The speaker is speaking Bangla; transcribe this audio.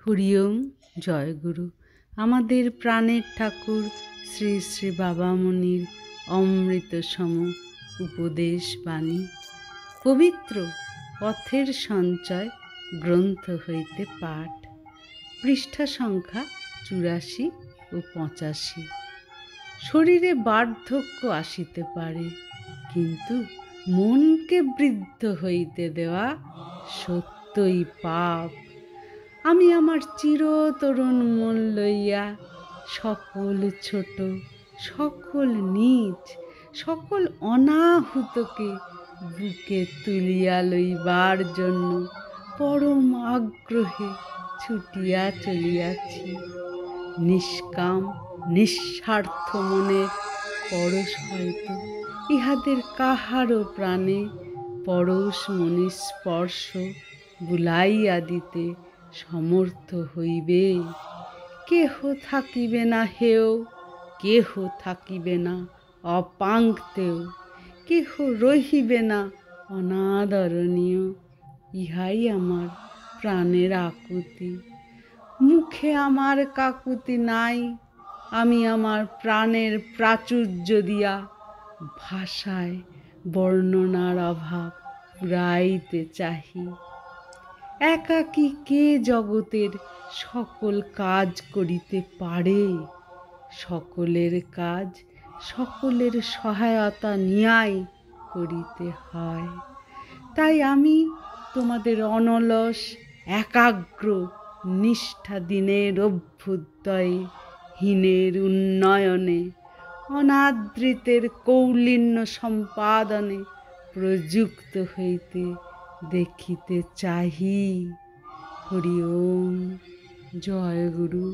হরি ওম। জয় গুরু। আমাদের প্রাণের ঠাকুর শ্রী শ্রী বাবামণির অমৃত সম উপদেশ বাণী পবিত্র পথের সঞ্চয় গ্রন্থ হইতে পাঠ, পৃষ্ঠা সংখ্যা 84 ও 85। শরীরে বার্ধক্য আসিতে পারে, কিন্তু মনকে বৃদ্ধ হইতে দেওয়া সত্যই পাপ। আমি আমার চিরতরুণ মন লইয়া সকল ছোট, সকল নীচ, সকল অনাহুতকে বুকে তুলিয়া লইবার জন্য পরম আগ্রহে ছুটিয়া চলিয়াছি। নিষ্কাম নিঃস্বার্থ মনের পরশ হয়তো ইহাদের কাহারও প্রাণে পরশ মনি স্পর্শ বুলাইয়া দিতে সমর্থ হইবে। কেহ থাকিবে না হেয়, কেহ থাকিবে না অপাঙ্ক্তেয়, কেহ রহিবে না অনাদরণীয়। ইহাই আমার প্রাণের আকুতি। মুখে আমার কাকুতি নাই, আমি আমার প্রাণের প্রাচুর্য দিয়া ভাষায় বর্ণনার অভাব পুরাইতে চাহি। একাকী কে জগতের সকল কাজ করিতে পারে? সকলের কাজ সকলের সহায়তা নিয়াই করিতে হয়। তাই আমি তোমাদের অনলস একাগ্র নিষ্ঠা দিনের অভ্যুদয়ে, হীনের উন্নয়নে, অনাদৃতের কৌলিন্য সম্পাদনে প্রযুক্ত হইতে দেখিতে চাহি। হরি ওম। জয় গুরু।